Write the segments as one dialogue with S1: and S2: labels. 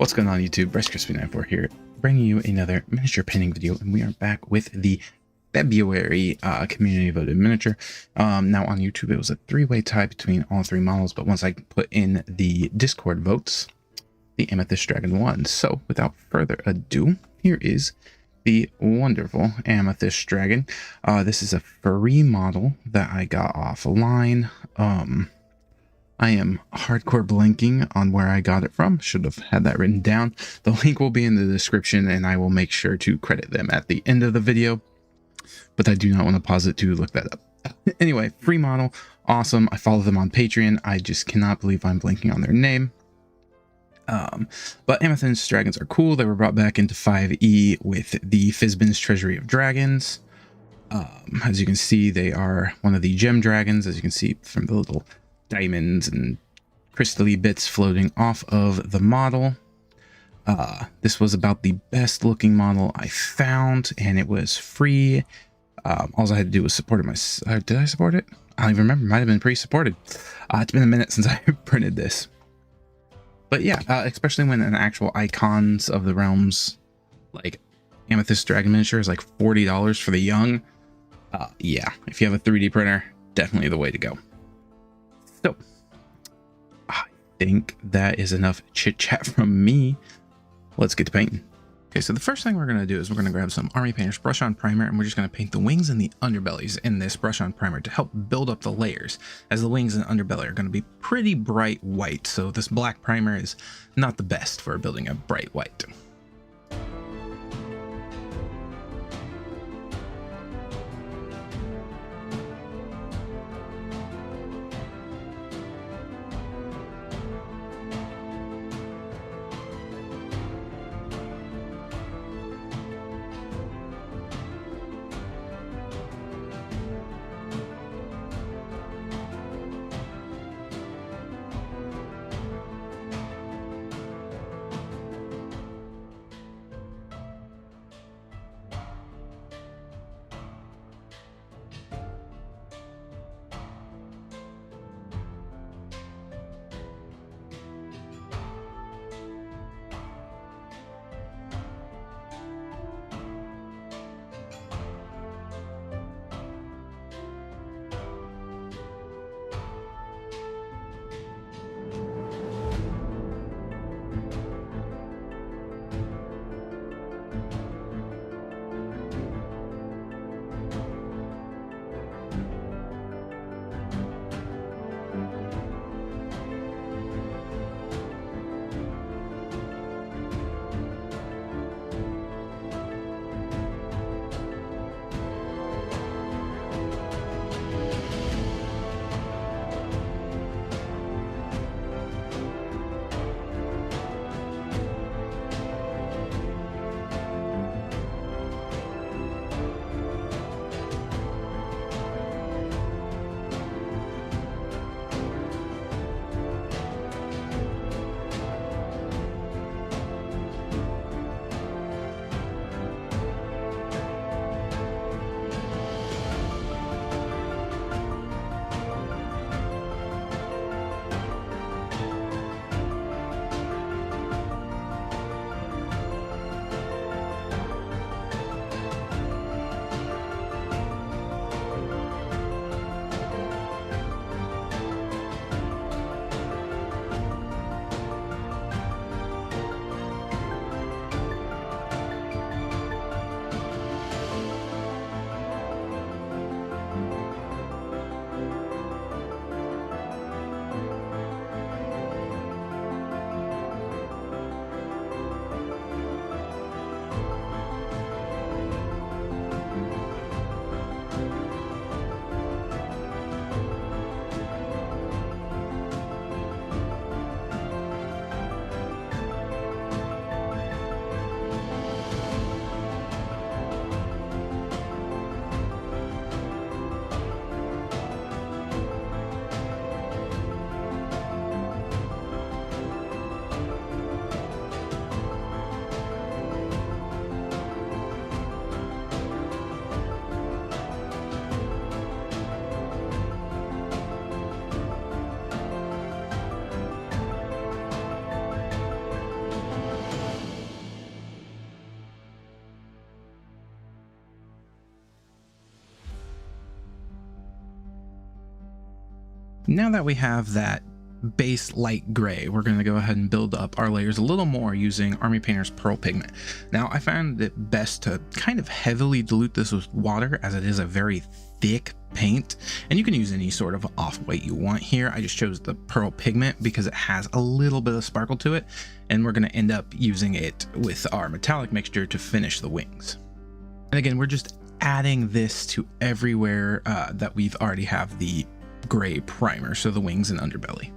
S1: What's going on YouTube? Bryce Crispy94 here, bringing you another miniature painting video, and we are back with the February community voted miniature. Now on YouTube it was a three-way tie between all three models, but once I put in the Discord votes, the Amethyst Dragon won. So without further ado, here is the wonderful Amethyst Dragon. This is a free model that I got offline. I am hardcore blanking on where I got it from. Should have had that written down. The link will be in the description, and I will make sure to credit them at the end of the video. But I do not want to pause it to look that up. Anyway, free model, awesome. I follow them on Patreon. I just cannot believe I'm blanking on their name. But Amethyst Dragons are cool. They were brought back into 5e with the Fizban's Treasury of Dragons. As you can see, they are one of the gem dragons, as you can see from the little diamonds and crystally bits floating off of the model. This was about the best looking model I found, and it was free. All I had to do was support it. Did I support it? I don't even remember. Might have been pre-supported. It's been a minute since I printed this. But yeah, especially when an actual Icons of the Realms, like Amethyst Dragon miniature, is like $40 for the young. Yeah, if you have a 3D printer, definitely the way to go. So, I think that is enough chit-chat from me. Let's get to painting. Okay, so the first thing we're going to do is we're going to grab some Army Painter's brush-on primer, and we're just going to paint the wings and the underbellies in this brush-on primer to help build up the layers, as the wings and underbelly are going to be pretty bright white, so this black primer is not the best for building a bright white. Now that we have that base light gray, we're going to go ahead and build up our layers a little more using Army Painter's Pearl Pigment. Now, I found it best to kind of heavily dilute this with water, as it is a very thick paint, and you can use any sort of off-white you want here. I just chose the Pearl Pigment because it has a little bit of sparkle to it, and we're going to end up using it with our metallic mixture to finish the wings. And again, we're just adding this to everywhere that we've already have the gray primer, so the wings and underbelly.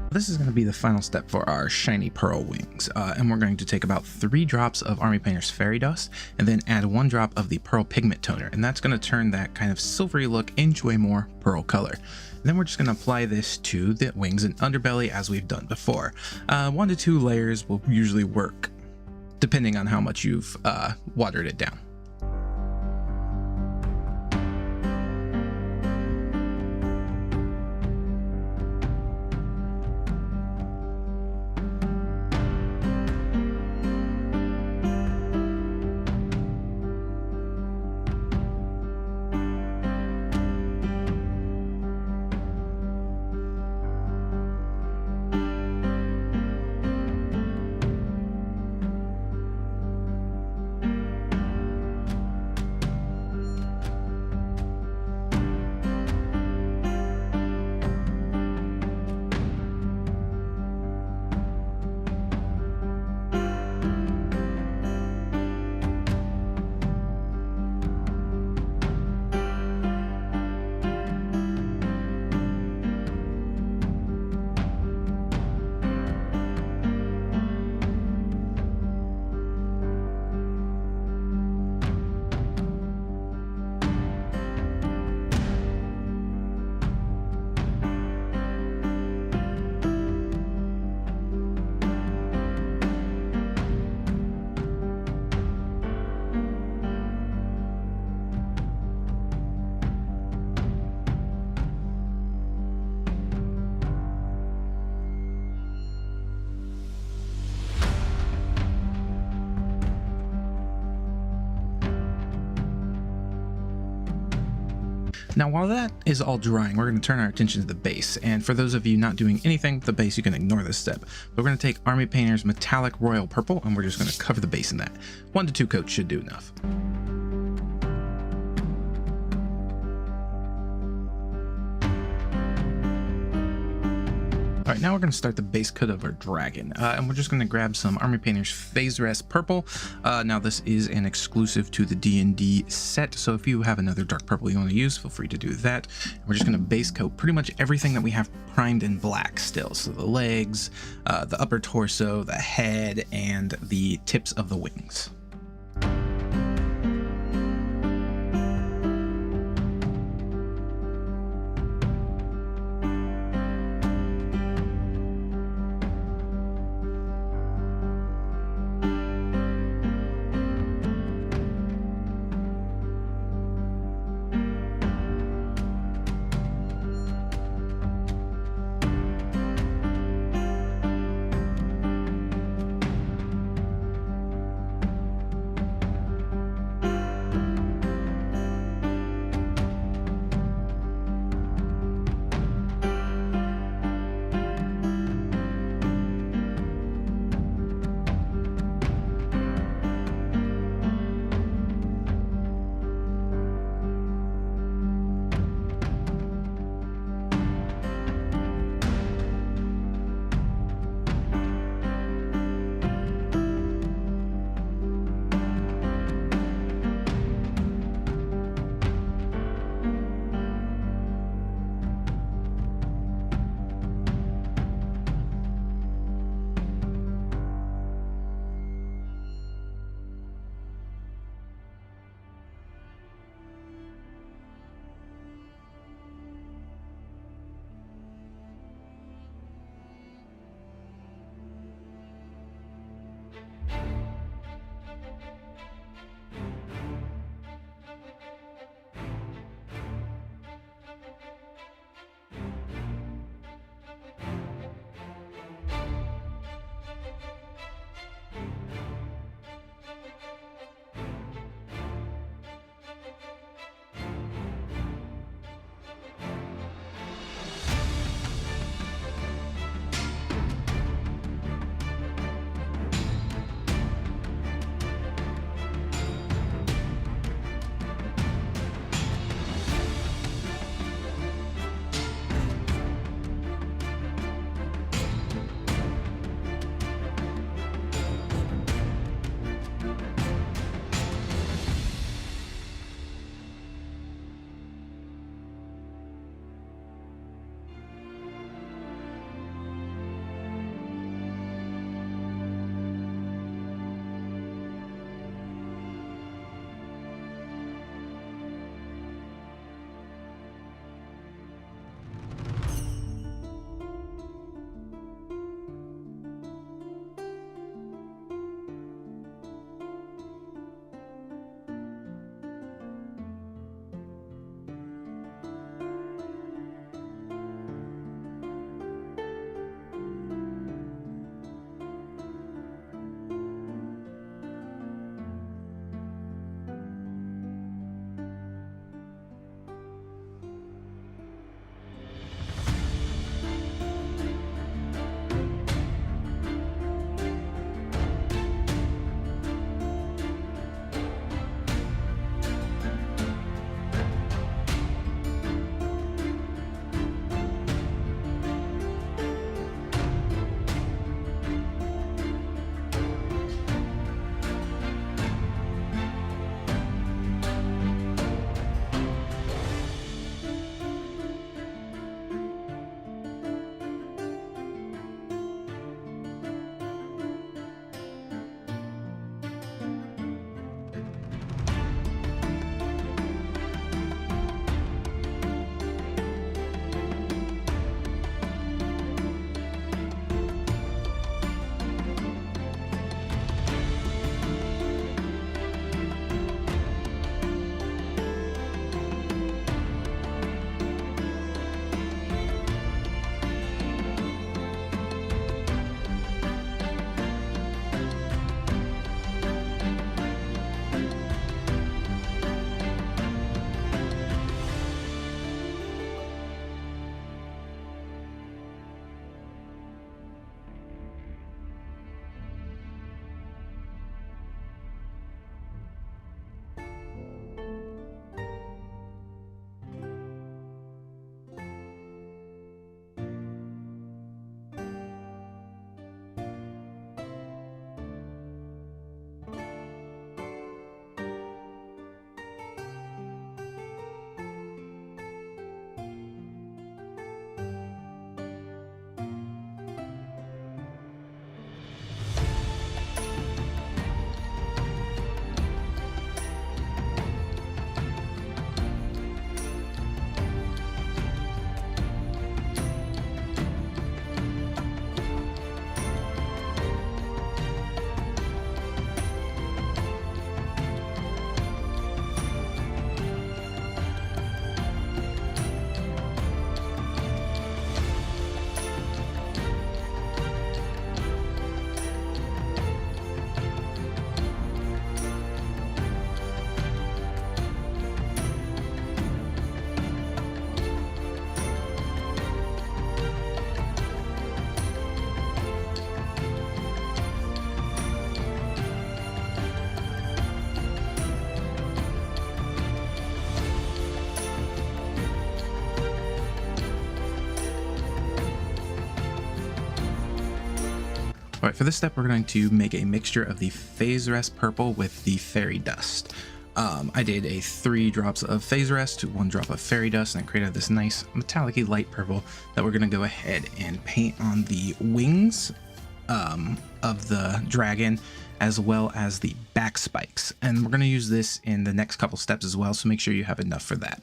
S1: This is going to be the final step for our shiny pearl wings, and we're going to take about 3 drops of Army Painter's Fairy Dust and then add 1 drop of the Pearl Pigment Toner, and that's going to turn that kind of silvery look into a more pearl color. And then we're just going to apply this to the wings and underbelly as we've done before. 1 to 2 layers will usually work depending on how much you've watered it down. Now, while that is all drying, we're going to turn our attention to the base. And for those of you not doing anything with the base, you can ignore this step. But we're going to take Army Painter's Metallic Royal Purple, and we're just going to cover the base in that. 1 to 2 coats should do enough. All right, now we're going to start the base coat of our dragon, and we're just going to grab some Army Painter's Phase Rest Purple. Now this is an exclusive to the D&D set, so if you have another dark purple you want to use, feel free to do that. We're just going to base coat pretty much everything that we have primed in black still, so the legs, the upper torso, the head, and the tips of the wings. All right, for this step, we're going to make a mixture of the Phase Rest purple with the Fairy Dust. I did 3 drops of Phase Rest to 1 drop of Fairy Dust, and I created this nice metallic-y light purple that we're going to go ahead and paint on the wings of the dragon, as well as the back spikes. And we're going to use this in the next couple steps as well, so make sure you have enough for that.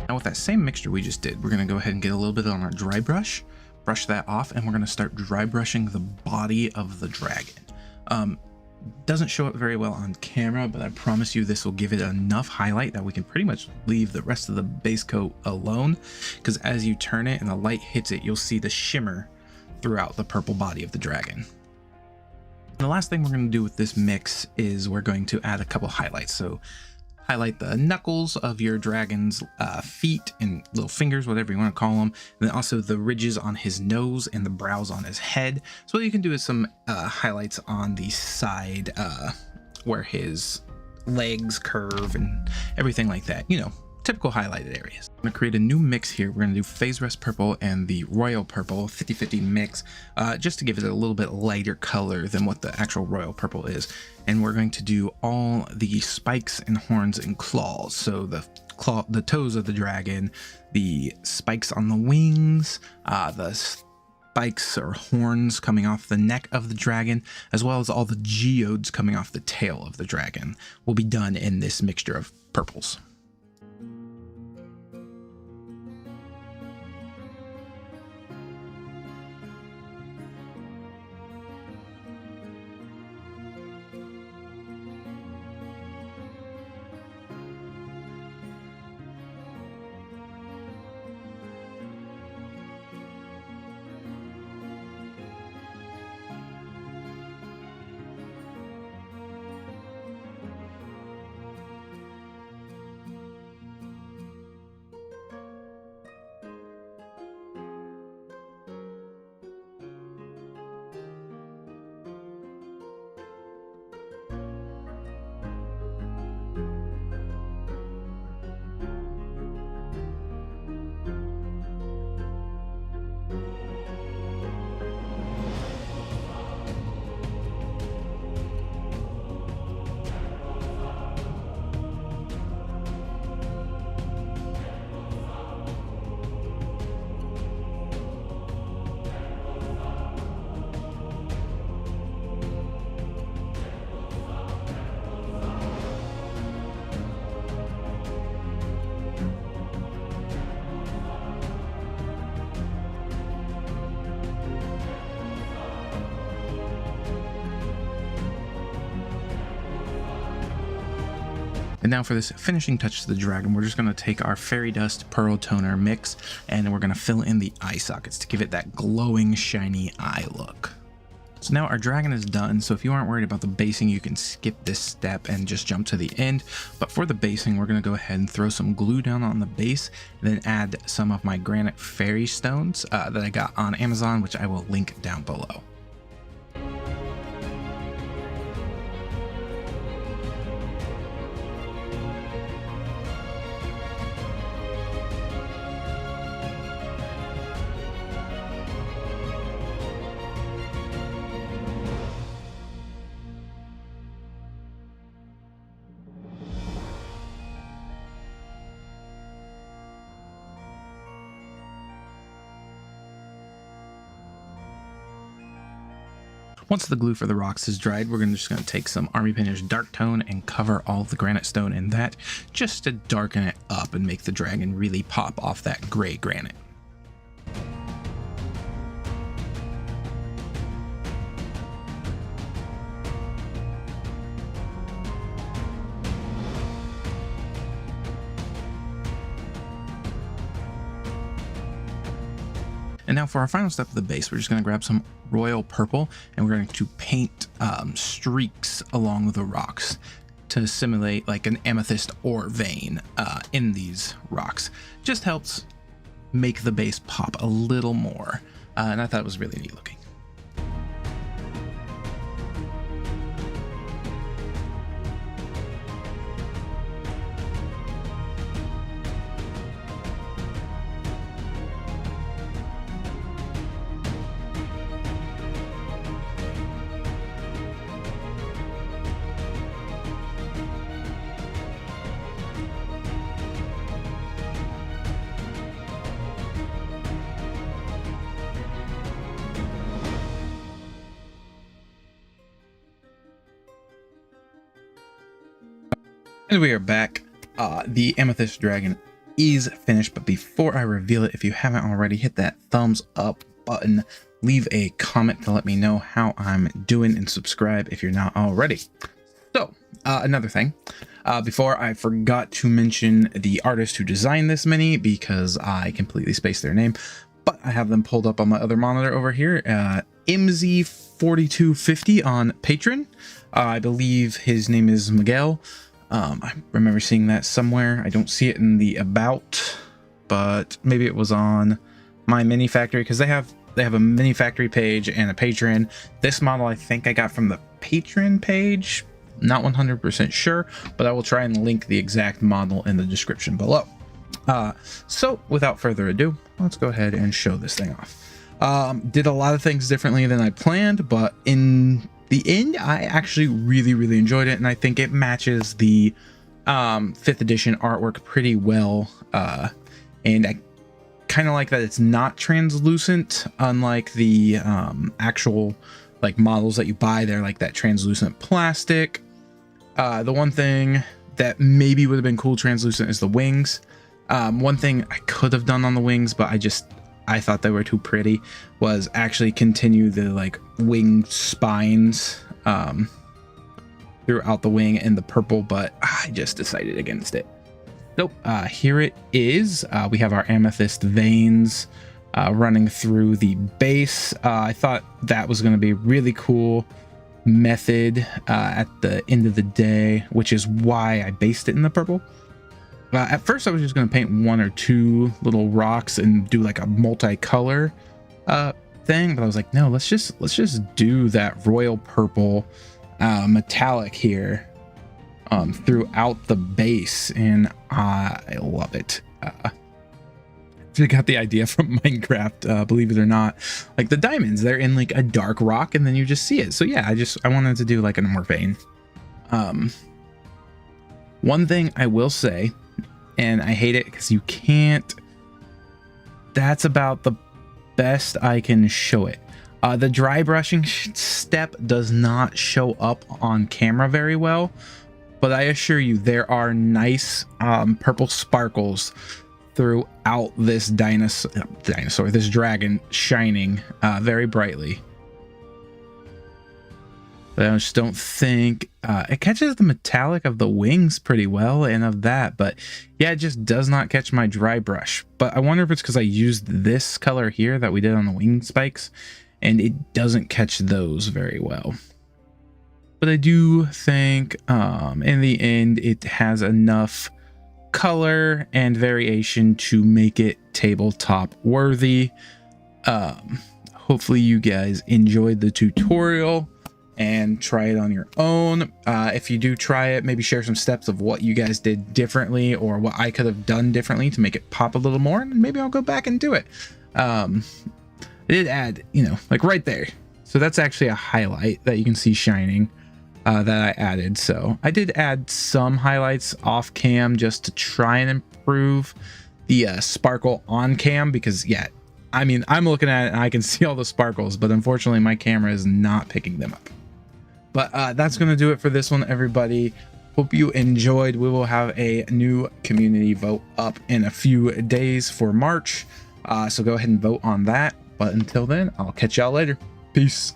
S1: Now with that same mixture we just did, we're going to go ahead and get a little bit on our dry brush, brush that off, and we're going to start dry brushing the body of the dragon. Doesn't show up very well on camera, but I promise you this will give it enough highlight that we can pretty much leave the rest of the base coat alone, because as you turn it and the light hits it, you'll see the shimmer throughout the purple body of the dragon. And the last thing we're going to do with this mix is we're going to add a couple highlights. So highlight the knuckles of your dragon's feet and little fingers, whatever you want to call them. And then also the ridges on his nose and the brows on his head. So what you can do is some highlights on the side where his legs curve and everything like that. You know, typical highlighted areas. I'm going to create a new mix here. We're going to do Phase Rest Purple and the Royal Purple 50-50 mix, just to give it a little bit lighter color than what the actual Royal Purple is. And we're going to do all the spikes and horns and claws. So the toes of the dragon, the spikes on the wings, the spikes or horns coming off the neck of the dragon, as well as all the geodes coming off the tail of the dragon will be done in this mixture of purples. And now for this finishing touch to the dragon, we're just going to take our Fairy Dust Pearl Toner mix and we're going to fill in the eye sockets to give it that glowing, shiny eye look. So now our dragon is done, so if you aren't worried about the basing, you can skip this step and just jump to the end. But for the basing, we're going to go ahead and throw some glue down on the base, then add some of my granite fairy stones that I got on Amazon, which I will link down below. Once the glue for the rocks is dried, we're just going to take some Army Painter's Dark Tone and cover all the granite stone in that, just to darken it up and make the dragon really pop off that gray granite. And now for our final step of the base, we're just going to grab some royal purple and we're going to paint streaks along the rocks to simulate like an amethyst ore vein in these rocks. Just helps make the base pop a little more. And I thought it was really neat looking. And we are back. The Amethyst Dragon is finished, but before I reveal it, if you haven't already, hit that thumbs up button, leave a comment to let me know how I'm doing, and subscribe if you're not already. So, another thing, before I forgot to mention the artist who designed this mini because I completely spaced their name, but I have them pulled up on my other monitor over here. MZ4250 on Patreon. I believe his name is Miguel. I remember seeing that somewhere. I don't see it in the about, but maybe it was on my mini factory, because they have a mini factory page and a Patreon. This model I think I got from the Patreon page, not 100% sure, but I will try and link the exact model in the description below. So without further ado, let's go ahead and show this thing off. Did a lot of things differently than I planned, but in the end, I actually really enjoyed it, and I think it matches the 5th edition artwork pretty well. And I kind of like that it's not translucent, unlike the actual like models that you buy. They're like that translucent plastic. The one thing that maybe would have been cool translucent is the wings. One thing I could have done on the wings, but I thought they were too pretty, was actually continue the like wing spines throughout the wing in the purple, but I just decided against it. Nope. Here it is. We have our amethyst veins running through the base. I thought that was going to be a really cool method at the end of the day, which is why I based it in the purple. At first I was just going to paint 1 or 2 little rocks and do like a multicolor thing, but I was like, no, let's just do that royal purple metallic here throughout the base, and I love it. I got the idea from Minecraft, believe it or not. Like the diamonds, they're in like a dark rock and then you just see it. So yeah, I wanted to do like an ore vein. One thing I will say, and I hate it because you can't, that's about the best I can show it. The dry brushing step does not show up on camera very well, but I assure you there are nice purple sparkles throughout this this dragon, shining very brightly. But I just don't think it catches the metallic of the wings pretty well and of that, but yeah, it just does not catch my dry brush. But I wonder if it's because I used this color here that we did on the wing spikes, and it doesn't catch those very well. But I do think in the end it has enough color and variation to make it tabletop worthy. Hopefully you guys enjoyed the tutorial and try it on your own. If you do try it, maybe share some steps of what you guys did differently or what I could have done differently to make it pop a little more, and maybe I'll go back and do it. I did add, you know, like right there. So that's actually a highlight that you can see shining that I added. So I did add some highlights off cam just to try and improve the sparkle on cam, because yeah, I mean, I'm looking at it and I can see all the sparkles, but unfortunately my camera is not picking them up. But that's going to do it for this one, everybody. Hope you enjoyed. We will have a new community vote up in a few days for March. So go ahead and vote on that. But until then, I'll catch y'all later. Peace.